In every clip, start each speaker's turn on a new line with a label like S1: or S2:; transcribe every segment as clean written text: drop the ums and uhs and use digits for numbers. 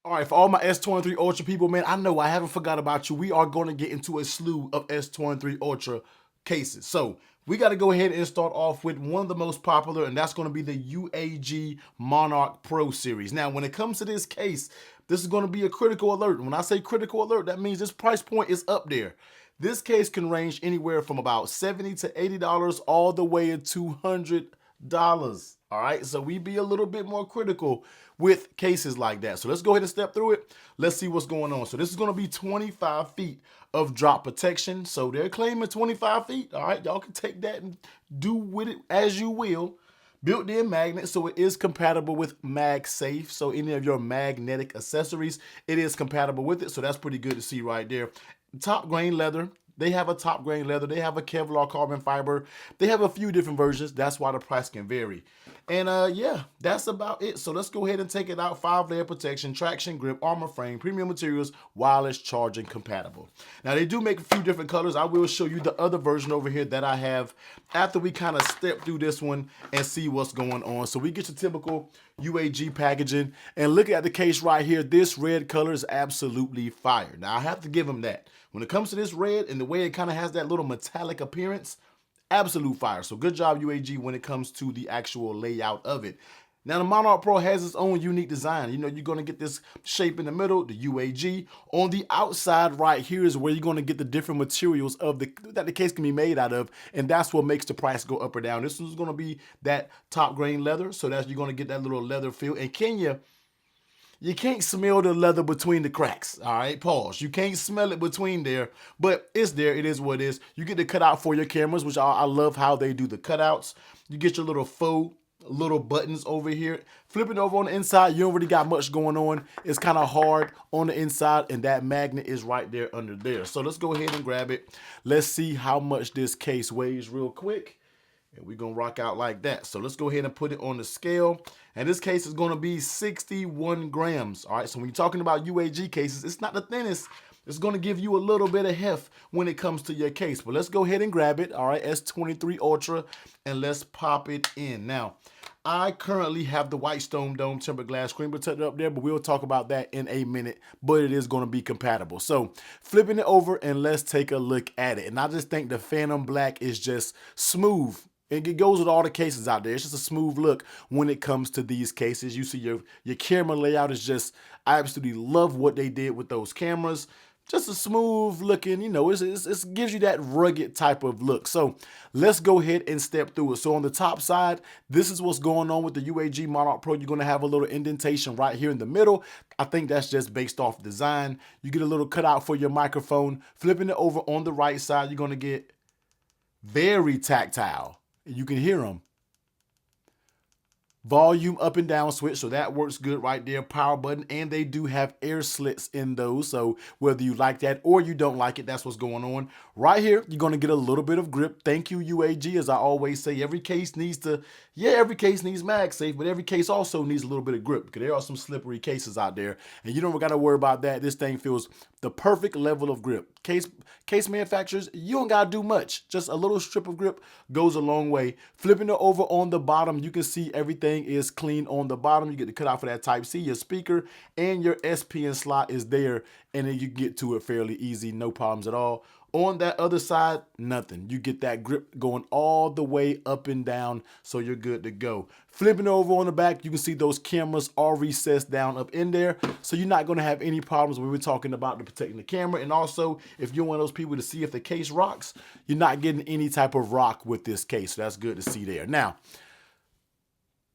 S1: All right, for all my S23 Ultra people, man, I know I haven't forgot about you. We are going to get into a slew of S23 Ultra cases. So we got to go ahead and start off with one of the most popular, and that's going to be the UAG Monarch Pro series. Now, when it comes to this case, this is going to be a critical alert. When I say critical alert, that means this price point is up there. This case can range anywhere from about $70 to $80 all the way to $200. All right, so we be a little bit more critical with cases like that. So let's go ahead and step through it. Let's see what's going on. So this is going to be 25 feet of drop protection. So they're claiming 25 feet. All right, y'all can take that and do with it as you will. Built-in magnet, so it is compatible with MagSafe. So any of your magnetic accessories, it is compatible with it. So that's pretty good to see right there. Top grain leather. They have a top grain leather. They have a Kevlar carbon fiber. They have a few different versions. That's why the price can vary. And yeah, that's about it. So let's go ahead and take it out. 5-layer protection, traction grip, armor frame, premium materials, wireless charging compatible. Now they do make a few different colors. I will show you the other version over here that I have after we kind of step through this one and see what's going on. So we get your typical UAG packaging, and look at the case right here. This red color is absolutely fire. Now I have to give them that. When it comes to this red and the way it kind of has that little metallic appearance, absolute fire. So good job, UAG, when it comes to the actual layout of it. Now, the Monarch Pro has its own unique design. You know, you're going to get this shape in the middle, the UAG. On the outside right here is where you're going to get the different materials of that the case can be made out of, and that's what makes the price go up or down. This one's going to be that top grain leather, so that you're going to get that little leather feel. And you can't smell the leather between the cracks. All right, pause. You can't smell it between there, but it's there. It is what it is. You get the cutout for your cameras, which I love how they do the cutouts. You get your little faux little buttons over here. Flipping over on the inside, you don't really got much going on. It's kind of hard on the inside, and that magnet is right there under there. So let's go ahead and grab it. Let's see how much this case weighs real quick. And we're going to rock out like that. So let's go ahead and put it on the scale. And this case is going to be 61 grams. All right, so when you're talking about UAG cases, it's not the thinnest. It's going to give you a little bit of heft when it comes to your case. But let's go ahead and grab it. All right, S23 Ultra, and let's pop it in. Now, I currently have the white stone dome tempered glass screen protector up there, but we'll talk about that in a minute. But it is going to be compatible. So flipping it over, and let's take a look at it. And I just think the Phantom Black is just smooth. It goes with all the cases out there. It's just a smooth look when it comes to these cases. You see your camera layout is just, I absolutely love what they did with those cameras. Just a smooth looking, you know, it gives you that rugged type of look. So let's go ahead and step through it. So on the top side, this is what's going on with the UAG Monarch Pro. You're going to have a little indentation right here in the middle. I think that's just based off design. You get a little cutout for your microphone. Flipping it over on the right side, you're going to get very tactile. You can hear them. Volume up and down switch, so that works good right there. Power button, and they do have air slits in those, so whether you like that or you don't like it, that's what's going on. Right here, you're going to get a little bit of grip. Thank you, UAG. As I always say, every case needs MagSafe, but every case also needs a little bit of grip, because there are some slippery cases out there, and you don't got to worry about that. This thing feels the perfect level of grip. Case manufacturers, you don't got to do much. Just a little strip of grip goes a long way. Flipping it over on the bottom, you can see everything is clean on the bottom. You get the cutout for that Type-C, your speaker, and your SPN slot is there, and then you get to it fairly easy, no problems at all. On that other side, nothing. You get that grip going all the way up and down, so you're good to go. Flipping over on the back, you can see those cameras are recessed down up in there, so you're not going to have any problems when we're talking about the protecting the camera. And also, if you're one of those people to see if the case rocks, you're not getting any type of rock with this case, so that's good to see there. Now,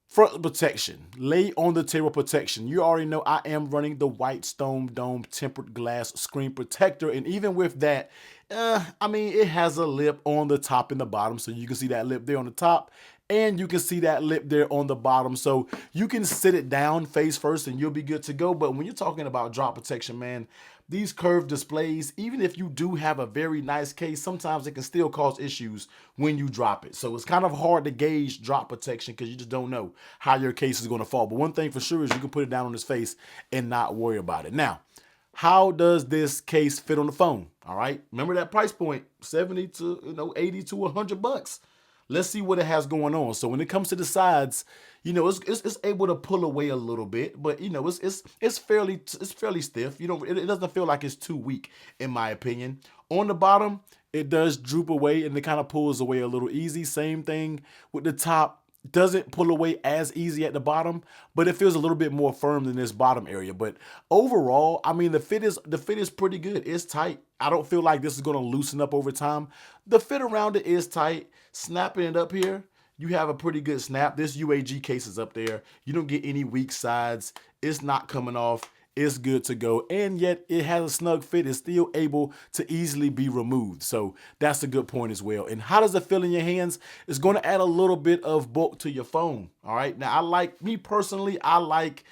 S1: front protection, lay on the table protection. You already know I am running the white stone dome tempered glass screen protector, and even with that, I mean, it has a lip on the top and the bottom, so you can see that lip there on the top, and you can see that lip there on the bottom, so you can sit it down face first and you'll be good to go. But when you're talking about drop protection, man, these curved displays, even if you do have a very nice case, sometimes it can still cause issues when you drop it. So it's kind of hard to gauge drop protection because you just don't know how your case is going to fall. But one thing for sure is you can put it down on his face and not worry about it. Now, how does this case fit on the phone? All right, remember that price point, 70 to 80 to $100. let's see what it has going on. So when it comes to the sides, you know, it's able to pull away a little bit, but you know, it's fairly stiff. You know, it doesn't feel like it's too weak, in my opinion. On the bottom, it does droop away and it kind of pulls away a little easy. Same thing with the top. Doesn't pull away as easy at the bottom, but it feels a little bit more firm than this bottom area. But overall, I mean, the fit is pretty good. It's tight. I don't feel like this is going to loosen up over time. The fit around it is tight. Snapping it up here, you have a pretty good snap. This UAG case is up there. You don't get any weak sides. It's not coming off. It's good to go, and yet it has a snug fit. It's still able to easily be removed, so that's a good point as well. And how does it feel in your hands? It's going to add a little bit of bulk to your phone. All right, now me personally, I like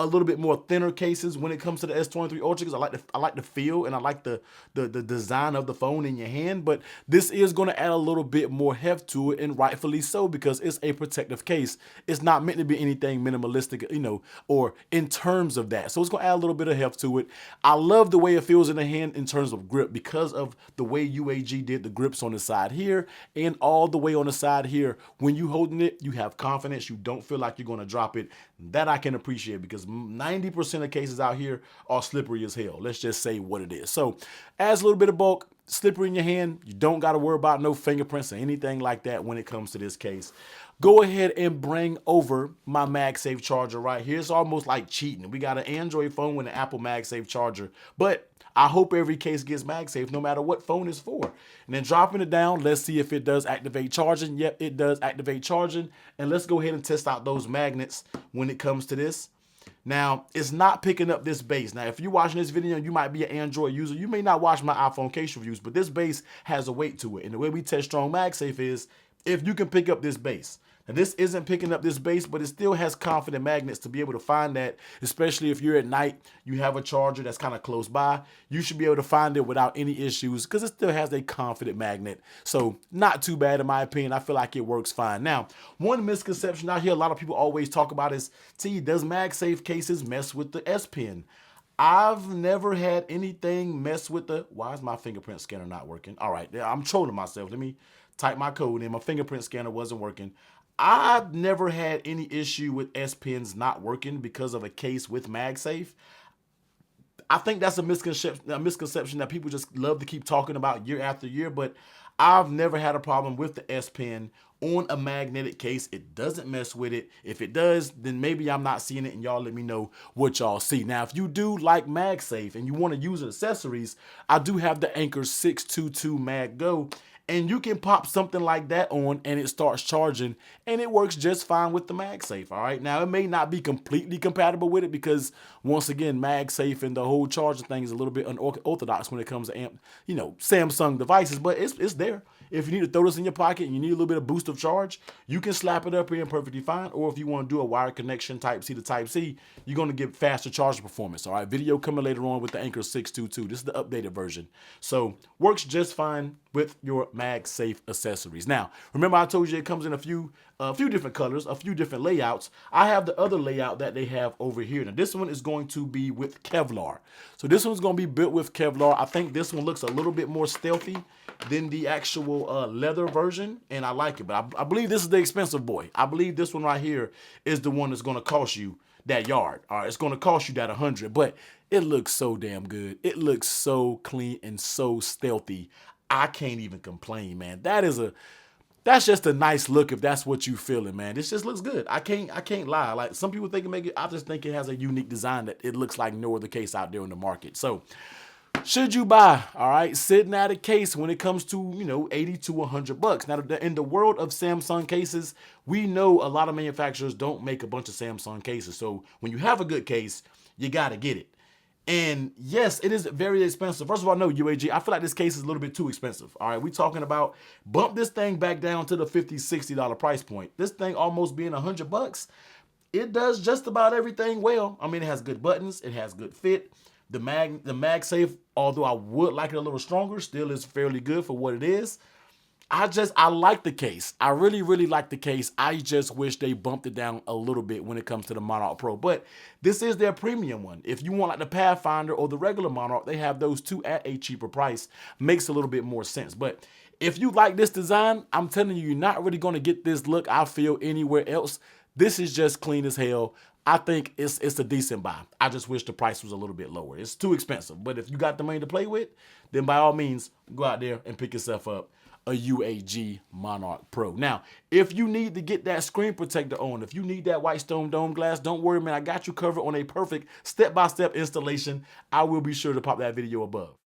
S1: a little bit more thinner cases when it comes to the S23 Ultra, because I like the feel and I like the design of the phone in your hand. But this is going to add a little bit more heft to it, and rightfully so, because it's a protective case. It's not meant to be anything minimalistic, you know, or in terms of that. So it's going to add a little bit of heft to it. I love the way it feels in the hand in terms of grip, because of the way UAG did the grips on the side here and all the way on the side here. When you holding it, you have confidence. You don't feel like you're going to drop it. That I can appreciate, because 90% of cases out here are slippery as hell. Let's just say what it is. So adds a little bit of bulk, slippery in your hand. You don't got to worry about no fingerprints or anything like that when it comes to this case. Go ahead and bring over my MagSafe charger right here. It's almost like cheating. We got an Android phone with an Apple MagSafe charger, but I hope every case gets MagSafe no matter what phone it's for. And then dropping it down, let's see if it does activate charging. Yep, it does activate charging. And let's go ahead and test out those magnets when it comes to this. Now, it's not picking up this base. Now, if you're watching this video and you might be an Android user, you may not watch my iPhone case reviews, but this base has a weight to it. And the way we test strong MagSafe is if you can pick up this base. Now, this isn't picking up this base, but it still has confident magnets to be able to find that, especially if you're at night, you have a charger that's kind of close by. You should be able to find it without any issues, because it still has a confident magnet. So not too bad in my opinion. I feel like it works fine. Now, one misconception I hear a lot of people always talk about is, does MagSafe cases mess with the S Pen? I've never had anything mess with the, why is my fingerprint scanner not working? All right, I'm trolling myself. Let me type my code in. My fingerprint scanner wasn't working. I've never had any issue with S Pens not working because of a case with MagSafe. I think that's a misconception that people just love to keep talking about year after year, but I've never had a problem with the S Pen on a magnetic case. It doesn't mess with it. If it does, then maybe I'm not seeing it, and y'all let me know what y'all see. Now, if you do like MagSafe and you want to use accessories, I do have the Anker 622 Mag Go. And you can pop something like that on and it starts charging, and it works just fine with the MagSafe. All right, now it may not be completely compatible with it, because once again, MagSafe and the whole charging thing is a little bit unorthodox when it comes to Samsung devices, but it's there. If you need to throw this in your pocket and you need a little bit of boost of charge, you can slap it up here and perfectly fine. Or if you want to do a wired connection type C to type C, you're going to get faster charging performance. All right, video coming later on with the Anker 622. This is the updated version. So works just fine with your MagSafe accessories. Now, remember I told you it comes in a few different colors, a few different layouts. I have the other layout that they have over here. Now, this one is going to be with Kevlar. So this one's going to be built with Kevlar. I think this one looks a little bit more stealthy than the actual leather version, and I like it. But I believe this is the expensive boy. I believe this one right here is the one that's going to cost you that yard. All right, it's going to cost you that 100, but it looks so damn good. It looks so clean and so stealthy. I can't even complain, man. That's just a nice look if that's what you feeling, man. This just looks good. I can't lie. Like some people think it make it, I just think it has a unique design that it looks like no other case out there in the market. So should you buy? All right, sitting at a case when it comes to, you know, 80 to 100 bucks. Now, in the world of Samsung cases, we know a lot of manufacturers don't make a bunch of Samsung cases. So when you have a good case, you got to get it. And yes, it is very expensive. First of all, no, UAG, I feel like this case is a little bit too expensive. All right, we're talking about bump this thing back down to the $50, $60 price point. This thing almost being 100 bucks. It does just about everything well. I mean, it has good buttons. It has good fit. The MagSafe, although I would like it a little stronger, still is fairly good for what it is. I like the case. I really, really like the case. I just wish they bumped it down a little bit when it comes to the Monarch Pro. But this is their premium one. If you want like the Pathfinder or the regular Monarch, they have those two at a cheaper price. Makes a little bit more sense. But If you like this design, I'm telling you, you're not really going to get this look, I feel, anywhere else. This is just clean as hell. I think it's a decent buy. I just wish the price was a little bit lower. It's too expensive. But if you got the money to play with, then by all means, go out there and pick yourself up a UAG Monarch Pro. Now, if you need to get that screen protector on, if you need that white stone dome glass, don't worry, man. I got you covered on a perfect step-by-step installation. I will be sure to pop that video above.